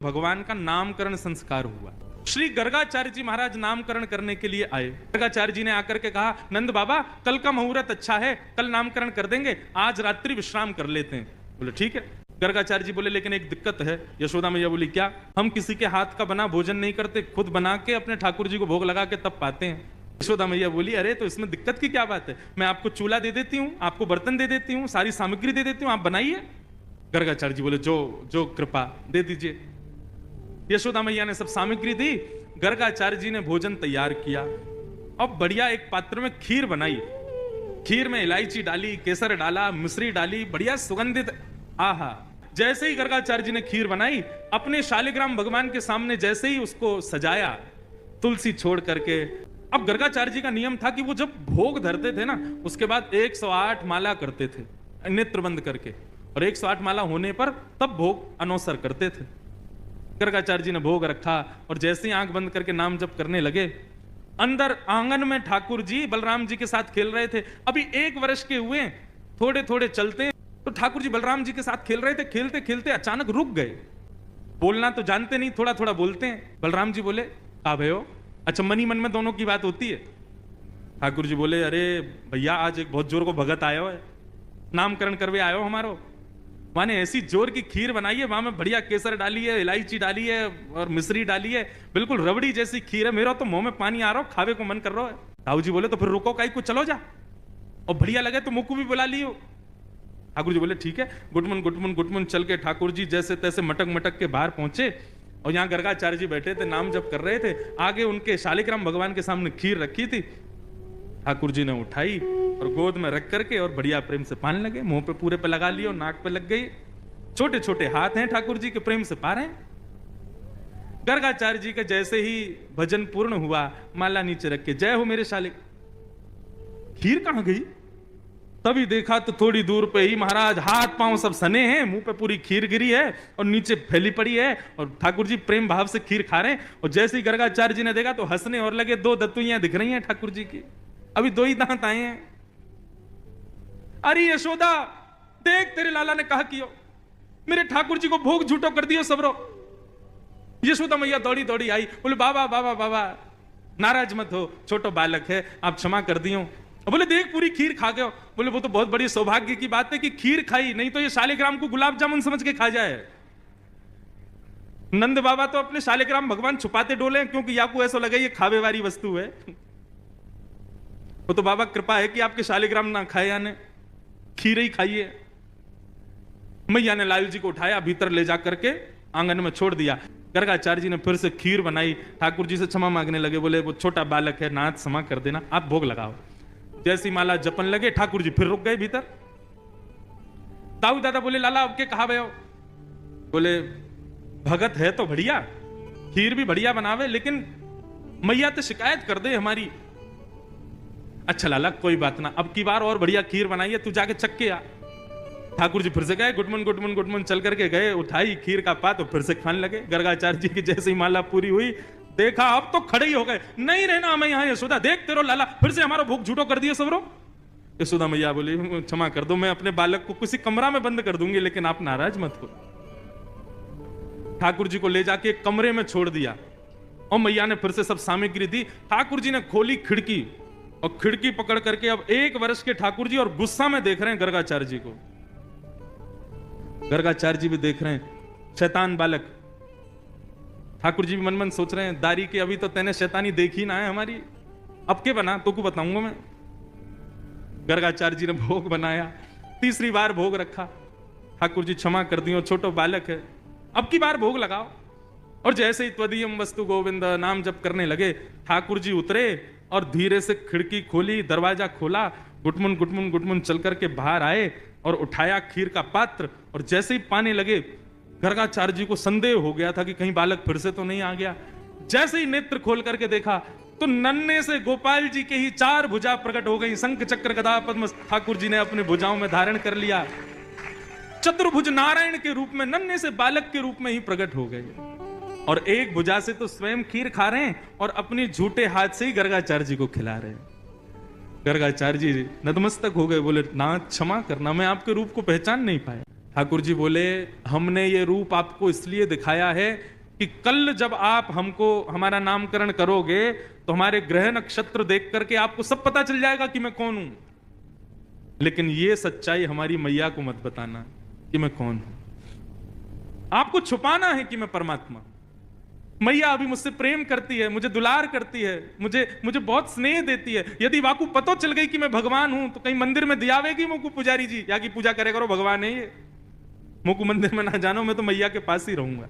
भगवान का नामकरण संस्कार हुआ। श्री गर्गाचार्य जी महाराज नामकरण करने के लिए आए। गर्गाचार्य जी ने आकर के कहा, नंद बाबा कल का मुहूर्त अच्छा है, कल नामकरण कर देंगे, आज रात्रि विश्राम कर लेते हैं। बोले ठीक है। गर्गाचार्य जी बोले लेकिन एक दिक्कत है। यशोदा मैया बोली क्या? हम किसी के हाथ का बना भोजन नहीं करते, खुद बना के अपने ठाकुर जी को भोग लगा के तब पाते हैं। यशोदा मैया बोली अरे तो इसमें दिक्कत की क्या बात है, मैं आपको चूल्हा दे देती हूँ, आपको बर्तन दे देती हूँ, सारी सामग्री दे देती हूँ, आप बनाइए। गर्गाचार्य जी बोले जो जो कृपा दे दीजिए। यशोदा मैया ने सब सामग्री दी, गर्गाचार्य जी ने भोजन तैयार किया। अब बढ़िया एक पात्र में खीर बनाई, खीर में इलायची डाली, केसर डाला, मिश्री डाली, बढ़िया सुगंधित। आहा, जैसे ही गर्गाचार्य जी ने खीर बनाई, अपने शालिग्राम भगवान के सामने जैसे ही उसको सजाया तुलसी छोड़ करके। अब गर्गाचार्य जी का नियम था कि वो जब भोग धरते थे ना, उसके बाद 108 माला करते थे नेत्र बंद करके, और 108 माला होने पर तब भोग अनौसर करते थे। गर्गाचार्य जी ने भोग रखा और जैसे ही आंख बंद करके नाम जप करने लगे, अंदर आंगन में ठाकुर जी बलराम जी के साथ खेल रहे थे। अभी 1 वर्ष के हुए, थोड़े थोड़े चलते, तो ठाकुर जी बलराम जी के साथ खेल रहे थे। खेलते खेलते अचानक रुक गए। बोलना तो जानते नहीं, थोड़ा थोड़ा बोलते हैं। बलराम जी बोले आ भयो। अच्छा, मनी मन में दोनों की बात होती है। ठाकुर जी बोले अरे भैया आज एक बहुत जोर को भगत आयो है, नामकरण करवे आयो हमारो। माने ऐसी जोर की खीर बनाई है, वहां में बढ़िया केसर डाली है, इलायची डाली है और मिश्री डाली है, बिल्कुल रबड़ी जैसी खीर है। मेरा तो मुंह में पानी आ रहा हो, खावे को मन कर रहा है। ताऊ जी बोले तो फिर रुको काई को, चलो जा, और बढ़िया लगे तो मुक्कू भी बुला लियो। ठाकुर जी बोले ठीक है। गुटमुन गुटमुन गुटमुन चल के ठाकुर जी जैसे तैसे मटक मटक के बाहर पहुंचे, और यहाँ गर्गाचार्य जी बैठे थे, नाम जप कर रहे थे। आगे उनके शालिग्राम भगवान के सामने खीर रखी थी। ठाकुर जी ने उठाई और गोद में रख करके और बढ़िया प्रेम से पाने लगे। मुंह पे पूरे पे लगा लियो, नाक पे लग गई। छोटे छोटे हाथ हैं ठाकुर जी के, प्रेम से पा रहे हैं। गर्गाचार्य जी के जैसे ही भजन पूर्ण हुआ, माला नीचे रख के जय हो मेरे शालिक। खीर कहां गई? तभी देखा तो थोड़ी दूर पे ही महाराज हाथ पांव सब सने हैं, मुंह पे पूरी खीर गिरी है और नीचे फैली पड़ी है, और ठाकुर जी प्रेम भाव से खीर खा रहे हैं। और जैसे ही गर्गाचार्य जी ने देखा तो हंसने और लगे। 2 दत्तुइयां दिख रही हैं ठाकुर जी की, अभी 2 ही दांत आए हैं। अरे यशोदा देख, तेरे लाला ने कहा कियो, मेरे ठाकुर जी को भोग झूठो कर दियो सबरो। यशोदा मैया दौड़ी दौड़ी आई, बोले बाबा बाबा बाबा नाराज मत हो, छोटो बालक है, आप क्षमा कर दियो। बोले देख पूरी खीर खा गए। बोले वो तो बहुत बड़ी सौभाग्य की बात है कि खीर खाई, नहीं तो ये शालिग्राम को गुलाब जामुन समझ के खा जाए। नंद बाबा तो अपने शालिग्राम भगवान छुपाते डोले, क्योंकि आपको ऐसा लगे ये खावे वाली वस्तु है। वो तो बाबा कृपा है कि आपके शालिग्राम ना खाए, यानी खीर ही खाइए। मैया ने लाल जी को उठाया, भीतर ले जा करके आंगन में छोड़ दिया। गर्गाचार्य जी ने फिर से खीर बनाई, ठाकुर जी से क्षमा मांगने लगे। बोले वो छोटा बालक है, नाथ क्षमा कर देना, आप भोग लगाओ। जैसी माला जपन लगे, ठाकुर जी फिर रुक गए भीतर। ताऊ दादा बोले लाला अब के कहा भयो? बोले भगत है तो बढ़िया, खीर भी बढ़िया बनावे, लेकिन मैया तो शिकायत कर दे हमारी। अच्छा लाला कोई बात ना, अब की बार और बढ़िया खीर बनाई है, तू जाके चख के आ। ठाकुर जी फिर से गए, गुटमुन गुटमुन गुटमुन चल करके गए, उठाई खीर का पात और फिर से खाने लगे। गर्गाचार्य जी की जैसे ही माला पूरी हुई, देखा अब तो खड़े ही हो गए, नहीं रहना हमें यहाँ। यशोदा देख तेरो लाला फिर से हमारा भोग झूठो कर दिया सबरो। यशोदा मैया बोली क्षमा कर दो, मैं अपने बालक को किसी कमरा में बंद कर दूंगी, लेकिन आप नाराज मत हो। ठाकुर जी को ले जाके एक कमरे में छोड़ दिया, और मैया ने फिर से सब सामग्री दी। ठाकुर जी ने खोली खिड़की, और खिड़की पकड़ करके अब 1 वर्ष के ठाकुर जी और गुस्सा में देख रहे हैं गर्गाचार्य जी को। गर्गाचार्य जी भी देख रहे हैं, शैतान बालक। ठाकुर जी भी मन मन सोच रहे हैं, दारी के अभी तो तेने शैतानी देखी ना है हमारी, अब के बना तो को बताऊंगा मैं। गर्गाचार्य जी ने भोग बनाया, तीसरी बार भोग रखा। ठाकुर जी क्षमा कर दियो, छोटो बालक है, अब की बार भोग लगाओ। और जैसे ही त्वदीयम वस्तु गोविंद नाम जप करने लगे, ठाकुर जी उतरे और धीरे से खिड़की खोली, दरवाजा खोला, गुटमुन गुटमुन गुटमुन चल करके बाहर आए और उठाया खीर का पात्र। और जैसे ही पाने लगे, गर्गाचार्य जी को संदेह हो गया था कि कहीं बालक फिर से तो नहीं आ गया। जैसे ही नेत्र खोल करके देखा तो नन्हे से गोपाल जी के ही 4 भुजा प्रकट हो गई। शंख चक्र गदा पद्म ठाकुर जी ने अपने भुजाओं में धारण कर लिया। चतुर्भुज नारायण के रूप में, नन्हे से बालक के रूप में ही प्रकट हो गए, और एक भुजा से तो स्वयं खीर खा रहे हैं और अपनी झूठे हाथ से ही गर्गाचार्य जी को खिला रहे हैं। गर्गाचार्य जी नतमस्तक हो गए, बोले नाथ क्षमा करना, मैं आपके रूप को पहचान नहीं पाया। ठाकुर जी बोले, हमने ये रूप आपको इसलिए दिखाया है कि कल जब आप हमको हमारा नामकरण करोगे तो हमारे ग्रह नक्षत्र देख करके आपको सब पता चल जाएगा कि मैं कौन हूं। लेकिन ये सच्चाई हमारी मैया को मत बताना कि मैं कौन हूं। आपको छुपाना है कि मैं परमात्मा। मैया अभी मुझसे प्रेम करती है, मुझे दुलार करती है, मुझे बहुत स्नेह देती है। यदि वाकू पतो चल गई कि मैं भगवान हूं तो कहीं मंदिर में दियावेगी मोकू पुजारी जी, या की पूजा करे करो, भगवान है ये, मोकू मंदिर में ना जानो, मैं तो मैया के पास ही रहूंगा।